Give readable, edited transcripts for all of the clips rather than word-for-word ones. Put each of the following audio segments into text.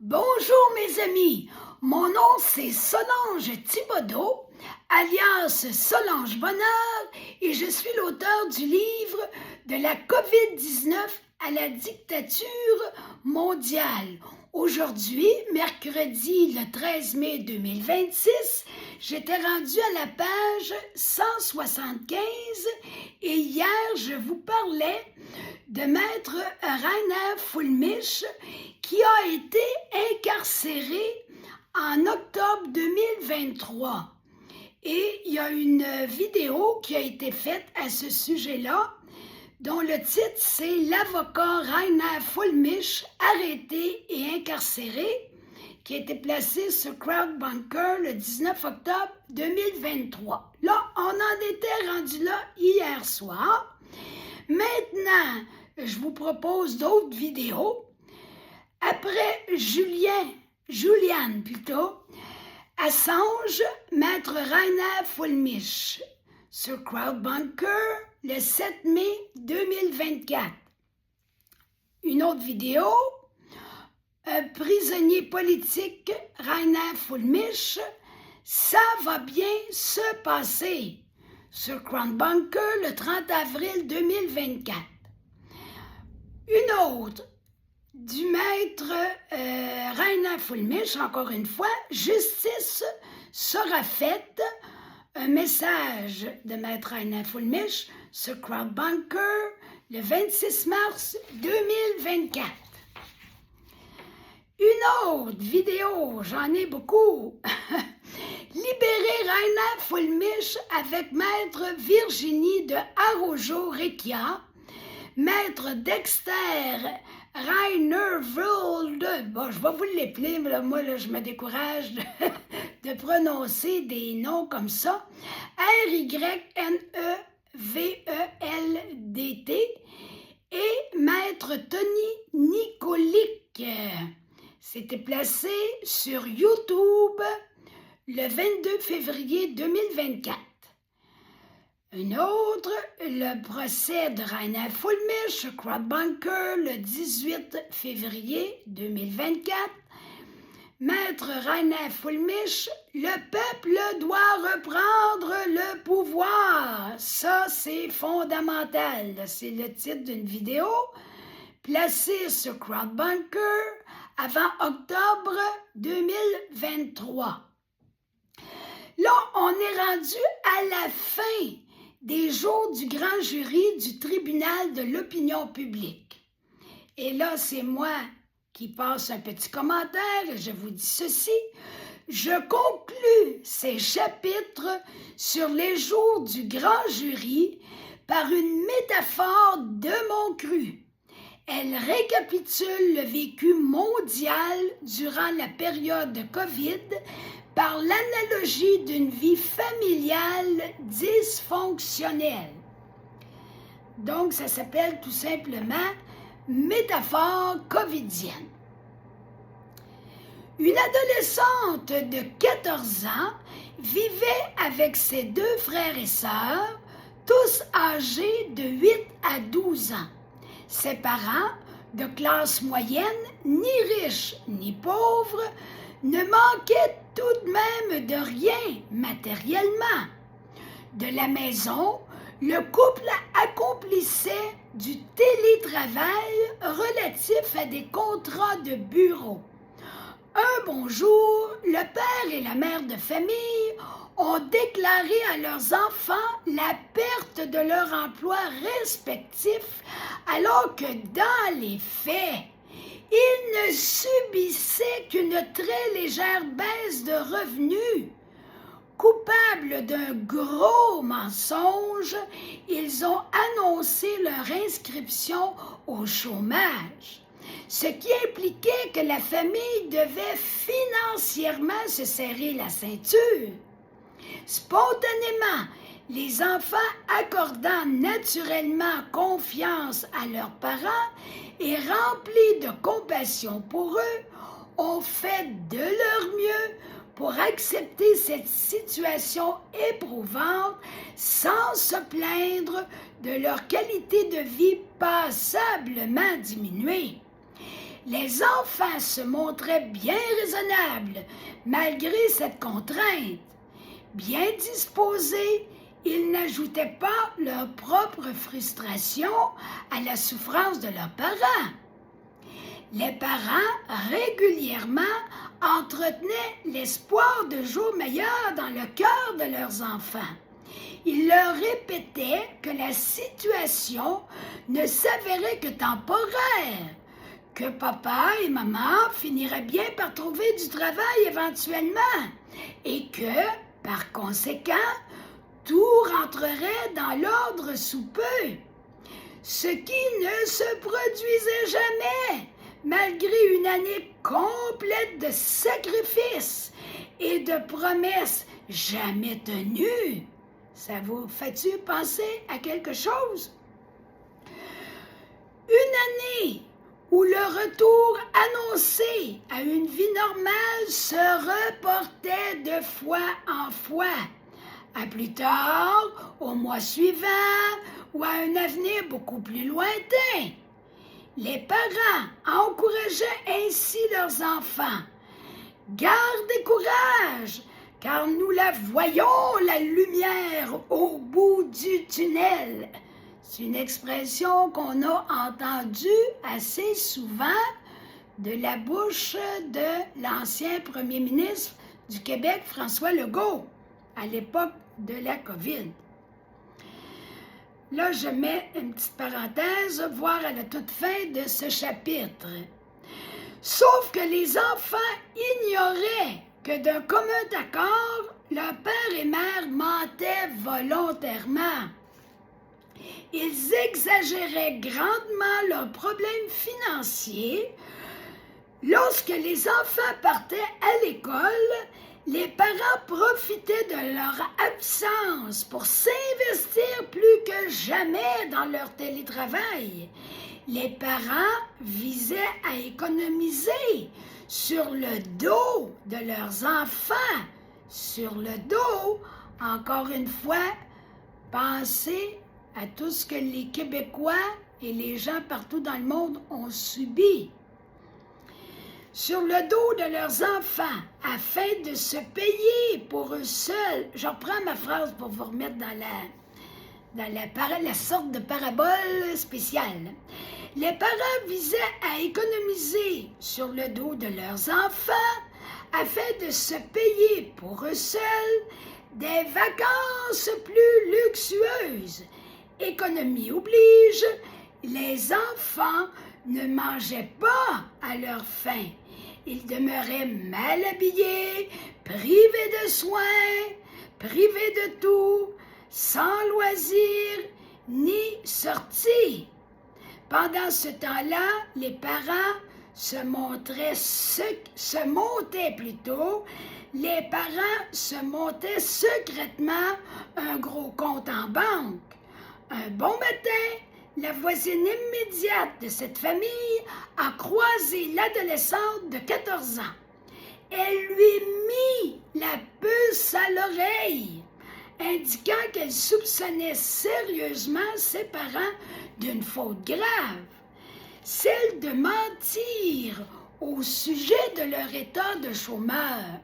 Bonjour mes amis, mon nom c'est Solange Thibodeau, alias Solange Bonheur, et je suis l'auteur du livre de la COVID-19 à la dictature mondiale. Aujourd'hui, mercredi le 13 mai 2026, j'étais rendue à la page 175 et hier je vous parlais de Maître Rainer Fuellmich qui a été incarcéré en octobre 2023. Et il y a une vidéo qui a été faite à ce sujet-là, dont le titre c'est « L'avocat Rainer Fuellmich arrêté et incarcéré », qui a été placé sur CrowdBunker le 19 octobre 2023. Là, on en était rendu là hier soir. Maintenant, je vous propose d'autres vidéos. Après Julian plutôt, Assange, Maître Rainer Fuellmich sur CrowdBunker le 7 mai 2024. Une autre vidéo, un prisonnier politique Rainer Fuellmich, ça va bien se passer sur CrowdBunker le 30 avril 2024. Une autre, du maître Rainer Fuellmich, encore une fois, justice sera faite. Un message de maître Rainer Fuellmich sur CrowdBunker le 26 mars 2024. Une autre vidéo, j'en ai beaucoup. Libérer Rainer Fuellmich avec maître Virginie de Araujo-Recchia, maître Dexter Reinervold, bon, je vais vous l'épeler, mais là, moi, là, je me décourage de prononcer des noms comme ça. Ryneveveldt et maître Tony Nikolic. C'était placé sur YouTube le 22 février 2024. Une autre, le procès de Rainer Fuellmich sur CrowdBunker le 18 février 2024. Maître Rainer Fuellmich, le peuple doit reprendre le pouvoir. Ça, c'est fondamental. C'est le titre d'une vidéo placée sur CrowdBunker avant octobre 2023. Là, on est rendu à la fin des jours du grand jury du tribunal de l'opinion publique. Et là, c'est moi qui passe un petit commentaire et je vous dis ceci. Je conclus ces chapitres sur les jours du grand jury par une métaphore de mon cru. Elle récapitule le vécu mondial durant la période de COVID par l'analogie d'une vie familiale dysfonctionnelle. Donc, ça s'appelle tout simplement métaphore covidienne. Une adolescente de 14 ans vivait avec ses deux frères et sœurs, tous âgés de 8 à 12 ans. Ses parents, de classe moyenne, ni riches ni pauvres, ne manquaient tout de même de rien matériellement. De la maison, le couple accomplissait du télétravail relatif à des contrats de bureau. Un bon jour, le père et la mère de famille ont déclaré à leurs enfants la perte de leur emploi respectif, alors que dans les faits, ils ne subissaient qu'une très légère baisse de revenus. Coupables d'un gros mensonge, ils ont annoncé leur inscription au chômage, ce qui impliquait que la famille devait financièrement se serrer la ceinture. Spontanément, les enfants accordant naturellement confiance à leurs parents et remplis de compassion pour eux, ont fait de leur mieux pour accepter cette situation éprouvante sans se plaindre de leur qualité de vie passablement diminuée. Les enfants se montraient bien raisonnables malgré cette contrainte. Bien disposés, ils n'ajoutaient pas leur propre frustration à la souffrance de leurs parents. Les parents régulièrement entretenaient l'espoir de jours meilleurs dans le cœur de leurs enfants. Ils leur répétaient que la situation ne s'avérait que temporaire, que papa et maman finiraient bien par trouver du travail éventuellement et que, par conséquent, tout rentrerait dans l'ordre sous peu. Ce qui ne se produisait jamais, malgré une année complète de sacrifices et de promesses jamais tenues. Ça vous fait-tu penser à quelque chose? Une année où le retour annoncé à une vie normale se reportait de fois en fois, à plus tard, au mois suivant ou à un avenir beaucoup plus lointain. Les parents encourageaient ainsi leurs enfants. Gardez courage, car nous la voyons, la lumière au bout du tunnel. C'est une expression qu'on a entendue assez souvent de la bouche de l'ancien premier ministre du Québec, François Legault, à l'époque de la COVID. Là, je mets une petite parenthèse, voire à la toute fin de ce chapitre. Sauf que les enfants ignoraient que d'un commun accord, leur père et mère mentaient volontairement. Ils exagéraient grandement leurs problèmes financiers. Lorsque les enfants partaient à l'école, les parents profitaient de leur absence pour s'investir plus que jamais dans leur télétravail. Les parents visaient à économiser sur le dos de leurs enfants. Sur le dos, encore une fois, pensez à tout ce que les Québécois et les gens partout dans le monde ont subi. Sur le dos de leurs enfants, afin de se payer pour eux seuls. Je reprends ma phrase pour vous remettre dans la sorte de parabole spéciale. Les parents visaient à économiser sur le dos de leurs enfants afin de se payer pour eux seuls des vacances plus luxueuses. Économie oblige, les enfants ne mangeaient pas à leur faim. Ils demeuraient mal habillés, privés de soins, privés de tout, sans loisirs ni sorties. Pendant ce temps-là, les parents se montaient secrètement un gros compte en banque. Un bon matin, la voisine immédiate de cette famille a croisé l'adolescente de 14 ans. Elle lui mit la puce à l'oreille, indiquant qu'elle soupçonnait sérieusement ses parents d'une faute grave, celle de mentir au sujet de leur état de chômeur.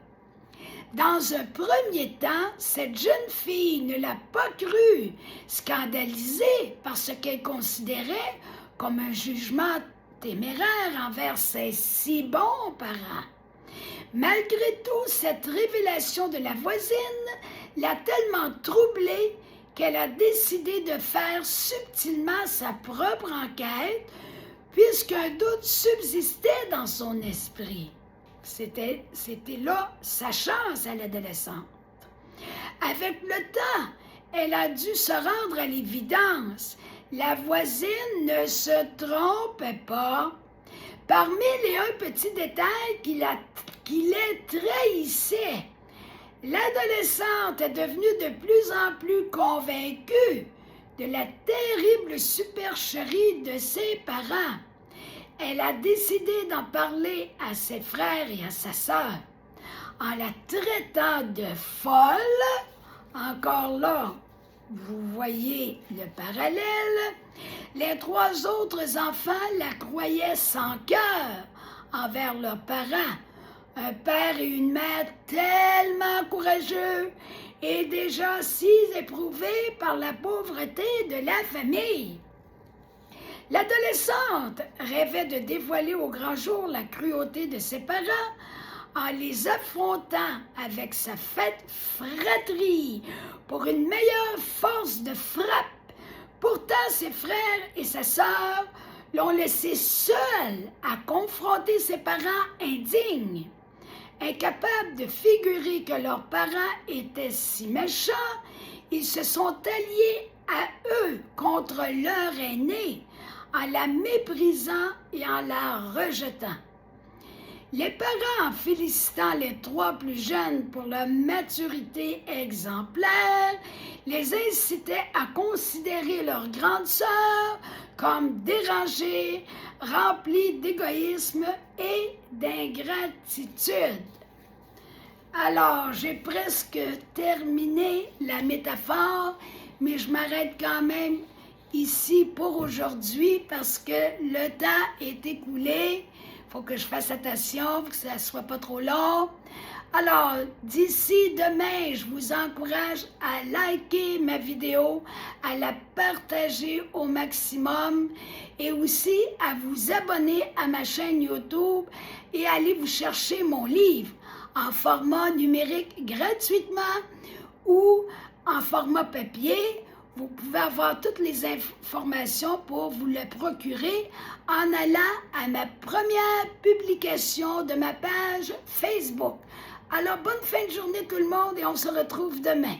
Dans un premier temps, cette jeune fille ne l'a pas cru, scandalisée par ce qu'elle considérait comme un jugement téméraire envers ses si bons parents. Malgré tout, cette révélation de la voisine l'a tellement troublée qu'elle a décidé de faire subtilement sa propre enquête, puisqu'un doute subsistait dans son esprit. C'était là sa chance à l'adolescente. Avec le temps, elle a dû se rendre à l'évidence. La voisine ne se trompait pas. Parmi les petits détails qui les trahissaient, l'adolescente est devenue de plus en plus convaincue de la terrible supercherie de ses parents. Elle a décidé d'en parler à ses frères et à sa sœur. En la traitant de folle, encore là, Vous voyez le parallèle? Les 3 autres enfants la croyaient sans cœur envers leurs parents. Un père et une mère tellement courageux et déjà si éprouvés par la pauvreté de la famille. L'adolescente rêvait de dévoiler au grand jour la cruauté de ses parents en les affrontant avec sa fratrie pour une meilleure force de frappe. Pourtant, ses frères et sa sœur l'ont laissé seule à confronter ses parents indignes. Incapables de figurer que leurs parents étaient si méchants, ils se sont alliés à eux contre leur aîné, en la méprisant et en la rejetant. Les parents, félicitant les 3 plus jeunes pour leur maturité exemplaire, les incitaient à considérer leur grande sœur comme dérangée, remplie d'égoïsme et d'ingratitude. Alors, j'ai presque terminé la métaphore, mais je m'arrête quand même ici pour aujourd'hui parce que le temps est écoulé. Il faut que je fasse attention pour que ça ne soit pas trop long. Alors, d'ici demain, je vous encourage à liker ma vidéo, à la partager au maximum et aussi à vous abonner à ma chaîne YouTube et à aller vous chercher mon livre en format numérique gratuitement ou en format papier. Vous pouvez avoir toutes les informations pour vous le procurer en allant à ma première publication de ma page Facebook. Alors, bonne fin de journée tout le monde et on se retrouve demain.